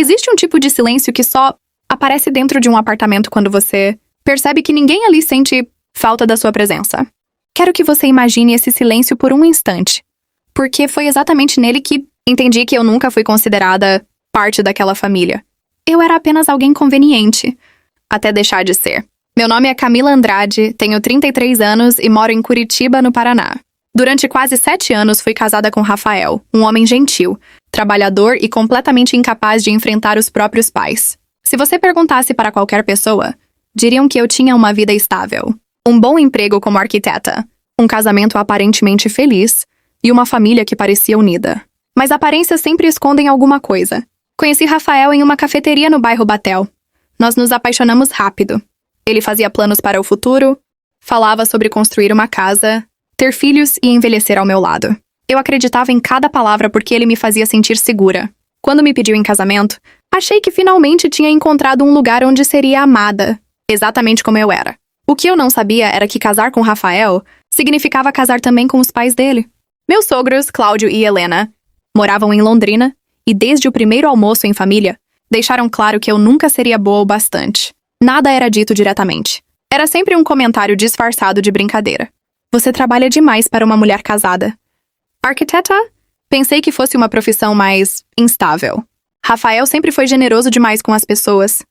Existe um tipo de silêncio que só aparece dentro de um apartamento quando você percebe que ninguém ali sente falta da sua presença. Quero que você imagine esse silêncio por um instante, porque foi exatamente nele que entendi que eu nunca fui considerada parte daquela família. Eu era apenas alguém conveniente, até deixar de ser. Meu nome é Camila Andrade, tenho 33 anos e moro em Curitiba, no Paraná. Durante quase 7 anos fui casada com Rafael, um homem gentil, trabalhador e completamente incapaz de enfrentar os próprios pais. Se você perguntasse para qualquer pessoa, diriam que eu tinha uma vida estável, um bom emprego como arquiteta, um casamento aparentemente feliz e uma família que parecia unida. Mas aparências sempre escondem alguma coisa. Conheci Rafael em uma cafeteria no bairro Batel. Nós nos apaixonamos rápido. Ele fazia planos para o futuro, falava sobre construir uma casa, ter filhos e envelhecer ao meu lado. Eu acreditava em cada palavra porque ele me fazia sentir segura. Quando me pediu em casamento, achei que finalmente tinha encontrado um lugar onde seria amada, exatamente como eu era. O que eu não sabia era que casar com Rafael significava casar também com os pais dele. Meus sogros, Cláudio e Helena, moravam em Londrina e desde o primeiro almoço em família, deixaram claro que eu nunca seria boa o bastante. Nada era dito diretamente. Era sempre um comentário disfarçado de brincadeira. Você trabalha demais para uma mulher casada. Arquiteta? Pensei que fosse uma profissão mais instável. Rafael sempre foi generoso demais com as pessoas.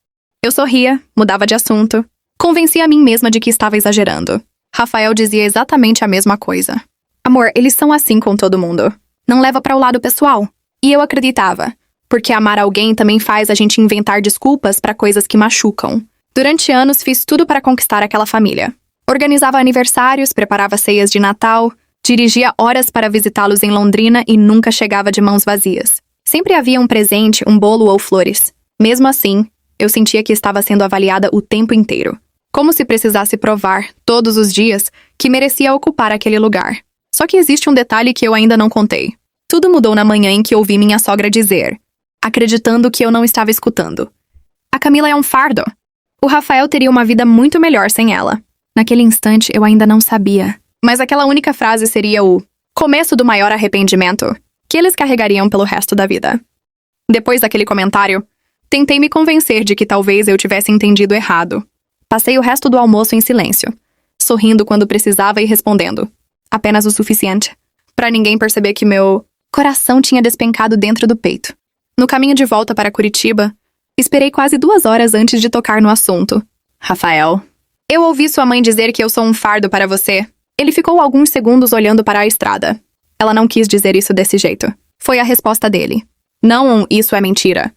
Eu sorria, mudava de assunto. Convenci a mim mesma de que estava exagerando. Rafael dizia exatamente a mesma coisa. Amor, eles são assim com todo mundo. Não leva para o lado pessoal. E eu acreditava, porque amar alguém também faz a gente inventar desculpas para coisas que machucam. Durante anos fiz tudo para conquistar aquela família. Organizava aniversários, preparava ceias de Natal, dirigia horas para visitá-los em Londrina e nunca chegava de mãos vazias. Sempre havia um presente, um bolo ou flores. Mesmo assim, eu sentia que estava sendo avaliada o tempo inteiro. Como se precisasse provar, todos os dias, que merecia ocupar aquele lugar. Só que existe um detalhe que eu ainda não contei. Tudo mudou na manhã em que ouvi minha sogra dizer, acreditando que eu não estava escutando: "A Camila é um fardo." O Rafael teria uma vida muito melhor sem ela. Naquele instante, eu ainda não sabia. Mas aquela única frase seria o começo do maior arrependimento que eles carregariam pelo resto da vida. Depois daquele comentário, tentei me convencer de que talvez eu tivesse entendido errado. Passei o resto do almoço em silêncio, sorrindo quando precisava e respondendo apenas o suficiente para ninguém perceber que meu coração tinha despencado dentro do peito. No caminho de volta para Curitiba, esperei quase 2 horas antes de tocar no assunto. Rafael, eu ouvi sua mãe dizer que eu sou um fardo para você. Ele ficou alguns segundos olhando para a estrada. Ela não quis dizer isso desse jeito. Foi a resposta dele. Não isso é mentira.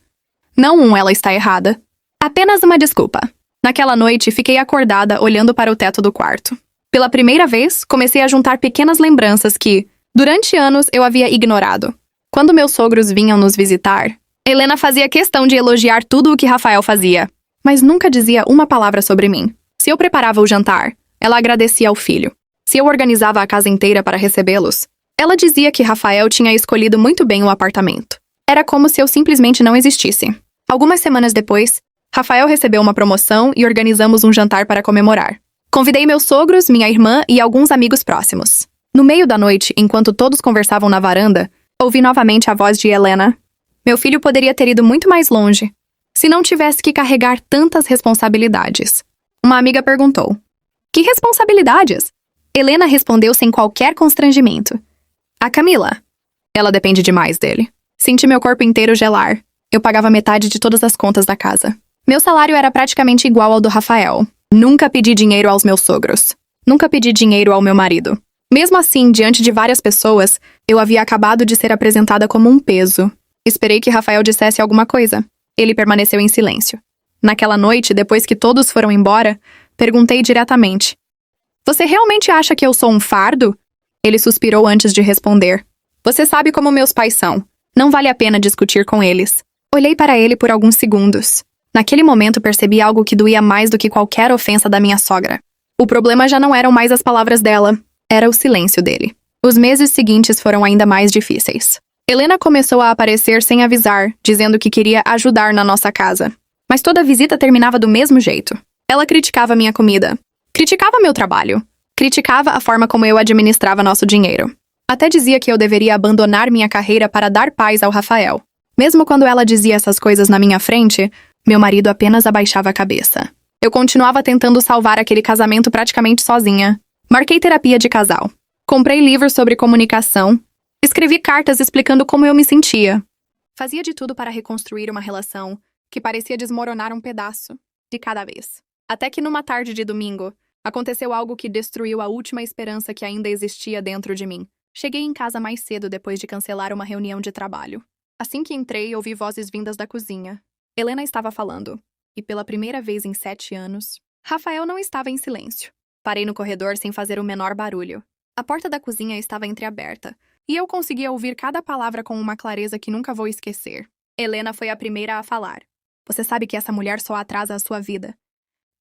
Não ela está errada. Apenas uma desculpa. Naquela noite, fiquei acordada olhando para o teto do quarto. Pela primeira vez, comecei a juntar pequenas lembranças que, durante anos, eu havia ignorado. Quando meus sogros vinham nos visitar, Helena fazia questão de elogiar tudo o que Rafael fazia, mas nunca dizia uma palavra sobre mim. Se eu preparava o jantar, ela agradecia ao filho. Se eu organizava a casa inteira para recebê-los, ela dizia que Rafael tinha escolhido muito bem o apartamento. Era como se eu simplesmente não existisse. Algumas semanas depois, Rafael recebeu uma promoção e organizamos um jantar para comemorar. Convidei meus sogros, minha irmã e alguns amigos próximos. No meio da noite, enquanto todos conversavam na varanda, ouvi novamente a voz de Helena. Meu filho poderia ter ido muito mais longe, se não tivesse que carregar tantas responsabilidades. Uma amiga perguntou: "Que responsabilidades?" Helena respondeu sem qualquer constrangimento: "A Camila. Ela depende demais dele." Senti meu corpo inteiro gelar. Eu pagava metade de todas as contas da casa. Meu salário era praticamente igual ao do Rafael. Nunca pedi dinheiro aos meus sogros. Nunca pedi dinheiro ao meu marido. Mesmo assim, diante de várias pessoas, eu havia acabado de ser apresentada como um peso. Esperei que Rafael dissesse alguma coisa. Ele permaneceu em silêncio. Naquela noite, depois que todos foram embora, perguntei diretamente: "Você realmente acha que eu sou um fardo?" Ele suspirou antes de responder: "Você sabe como meus pais são. Não vale a pena discutir com eles." Olhei para ele por alguns segundos. Naquele momento percebi algo que doía mais do que qualquer ofensa da minha sogra. O problema já não eram mais as palavras dela, era o silêncio dele. Os meses seguintes foram ainda mais difíceis. Helena começou a aparecer sem avisar, dizendo que queria ajudar na nossa casa. Mas toda visita terminava do mesmo jeito. Ela criticava minha comida, criticava meu trabalho, criticava a forma como eu administrava nosso dinheiro. Até dizia que eu deveria abandonar minha carreira para dar paz ao Rafael. Mesmo quando ela dizia essas coisas na minha frente, meu marido apenas abaixava a cabeça. Eu continuava tentando salvar aquele casamento praticamente sozinha. Marquei terapia de casal. Comprei livros sobre comunicação. Escrevi cartas explicando como eu me sentia. Fazia de tudo para reconstruir uma relação que parecia desmoronar um pedaço de cada vez. Até que numa tarde de domingo, aconteceu algo que destruiu a última esperança que ainda existia dentro de mim. Cheguei em casa mais cedo depois de cancelar uma reunião de trabalho. Assim que entrei, ouvi vozes vindas da cozinha. Helena estava falando. E pela primeira vez em 7 anos, Rafael não estava em silêncio. Parei no corredor sem fazer o menor barulho. A porta da cozinha estava entreaberta, e eu conseguia ouvir cada palavra com uma clareza que nunca vou esquecer. Helena foi a primeira a falar. Você sabe que essa mulher só atrasa a sua vida.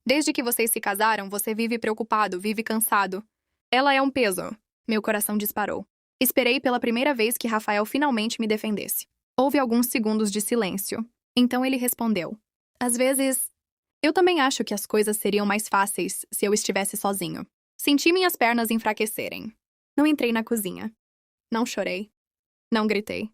Desde que vocês se casaram, você vive preocupado, vive cansado. Ela é um peso. Meu coração disparou. Esperei pela primeira vez que Rafael finalmente me defendesse. Houve alguns segundos de silêncio. Então ele respondeu. Às vezes, eu também acho que as coisas seriam mais fáceis se eu estivesse sozinho. Senti minhas pernas enfraquecerem. Não entrei na cozinha. Não chorei. Não gritei.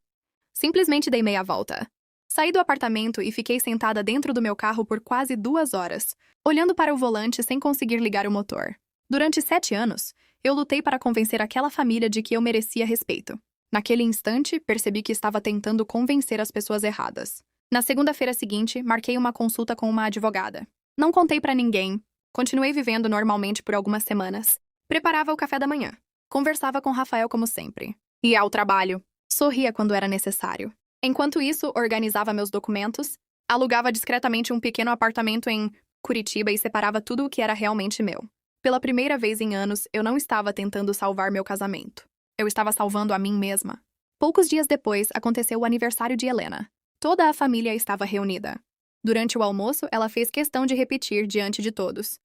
Simplesmente dei meia volta. Saí do apartamento e fiquei sentada dentro do meu carro por quase 2 horas, olhando para o volante sem conseguir ligar o motor. Durante 7 anos, eu lutei para convencer aquela família de que eu merecia respeito. Naquele instante, percebi que estava tentando convencer as pessoas erradas. Na segunda-feira seguinte, marquei uma consulta com uma advogada. Não contei pra ninguém. Continuei vivendo normalmente por algumas semanas. Preparava o café da manhã. Conversava com Rafael como sempre. Ia ao trabalho. Sorria quando era necessário. Enquanto isso, organizava meus documentos, alugava discretamente um pequeno apartamento em Curitiba e separava tudo o que era realmente meu. Pela primeira vez em anos, eu não estava tentando salvar meu casamento. Eu estava salvando a mim mesma. Poucos dias depois, aconteceu o aniversário de Helena. Toda a família estava reunida. Durante o almoço, ela fez questão de repetir diante de todos.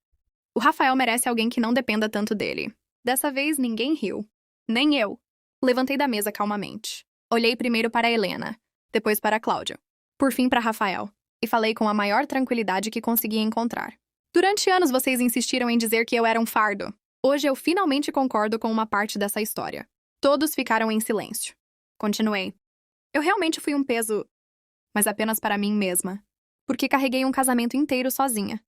O Rafael merece alguém que não dependa tanto dele. Dessa vez, ninguém riu. Nem eu. Levantei da mesa calmamente. Olhei primeiro para Helena, depois para Cláudio. Por fim para Rafael. E falei com a maior tranquilidade que consegui encontrar. Durante anos vocês insistiram em dizer que eu era um fardo. Hoje eu finalmente concordo com uma parte dessa história. Todos ficaram em silêncio. Continuei. Eu realmente fui um peso, mas apenas para mim mesma, porque carreguei um casamento inteiro sozinha,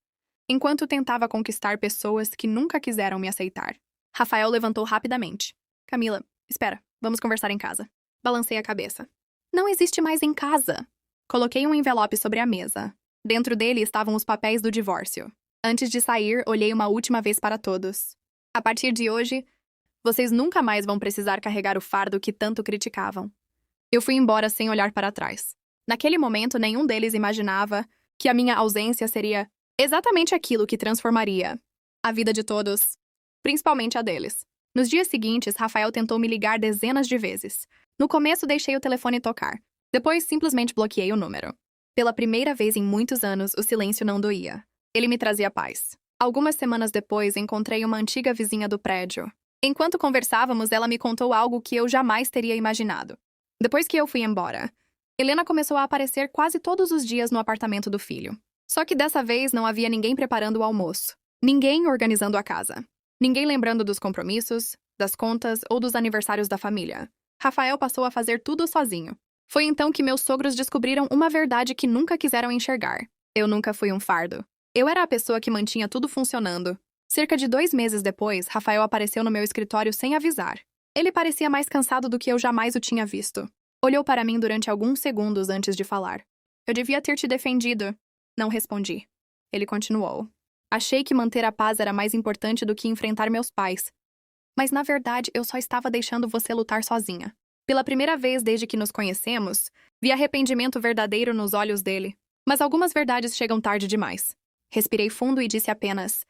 enquanto tentava conquistar pessoas que nunca quiseram me aceitar. Rafael levantou rapidamente. Camila, espera, vamos conversar em casa. Balancei a cabeça. Não existe mais em casa. Coloquei um envelope sobre a mesa. Dentro dele estavam os papéis do divórcio. Antes de sair, olhei uma última vez para todos. A partir de hoje, vocês nunca mais vão precisar carregar o fardo que tanto criticavam. Eu fui embora sem olhar para trás. Naquele momento, nenhum deles imaginava que a minha ausência seria exatamente aquilo que transformaria a vida de todos, principalmente a deles. Nos dias seguintes, Rafael tentou me ligar dezenas de vezes. No começo, deixei o telefone tocar. Depois, simplesmente bloqueei o número. Pela primeira vez em muitos anos, o silêncio não doía. Ele me trazia paz. Algumas semanas depois, encontrei uma antiga vizinha do prédio. Enquanto conversávamos, ela me contou algo que eu jamais teria imaginado. Depois que eu fui embora, Helena começou a aparecer quase todos os dias no apartamento do filho. Só que dessa vez não havia ninguém preparando o almoço. Ninguém organizando a casa. Ninguém lembrando dos compromissos, das contas ou dos aniversários da família. Rafael passou a fazer tudo sozinho. Foi então que meus sogros descobriram uma verdade que nunca quiseram enxergar. Eu nunca fui um fardo. Eu era a pessoa que mantinha tudo funcionando. Cerca de 2 meses depois, Rafael apareceu no meu escritório sem avisar. Ele parecia mais cansado do que eu jamais o tinha visto. Olhou para mim durante alguns segundos antes de falar. Eu devia ter te defendido. Não respondi. Ele continuou. Achei que manter a paz era mais importante do que enfrentar meus pais. Mas, na verdade, eu só estava deixando você lutar sozinha. Pela primeira vez desde que nos conhecemos, vi arrependimento verdadeiro nos olhos dele. Mas algumas verdades chegam tarde demais. Respirei fundo e disse apenas: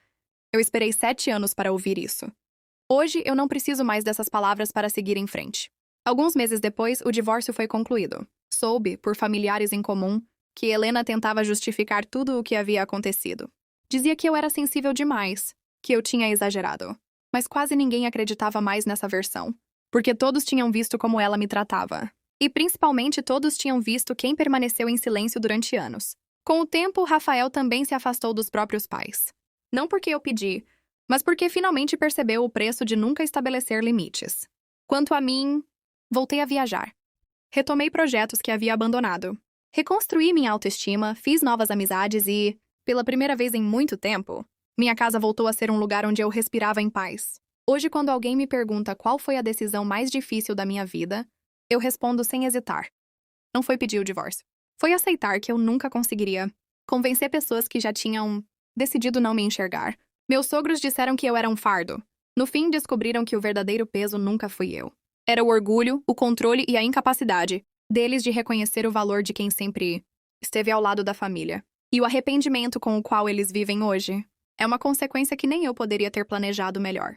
eu esperei 7 anos para ouvir isso. Hoje, eu não preciso mais dessas palavras para seguir em frente. Alguns meses depois, o divórcio foi concluído. Soube, por familiares em comum, que Helena tentava justificar tudo o que havia acontecido. Dizia que eu era sensível demais, que eu tinha exagerado. Mas quase ninguém acreditava mais nessa versão, porque todos tinham visto como ela me tratava. E principalmente todos tinham visto quem permaneceu em silêncio durante anos. Com o tempo, Rafael também se afastou dos próprios pais. Não porque eu pedi, mas porque finalmente percebeu o preço de nunca estabelecer limites. Quanto a mim, voltei a viajar. Retomei projetos que havia abandonado. Reconstruí minha autoestima, fiz novas amizades e, pela primeira vez em muito tempo, minha casa voltou a ser um lugar onde eu respirava em paz. Hoje, quando alguém me pergunta qual foi a decisão mais difícil da minha vida, eu respondo sem hesitar. Não foi pedir o divórcio. Foi aceitar que eu nunca conseguiria convencer pessoas que já tinham decidido não me enxergar. Meus sogros disseram que eu era um fardo. No fim, descobriram que o verdadeiro peso nunca fui eu. Era o orgulho, o controle e a incapacidade deles de reconhecer o valor de quem sempre esteve ao lado da família. E o arrependimento com o qual eles vivem hoje é uma consequência que nem eu poderia ter planejado melhor.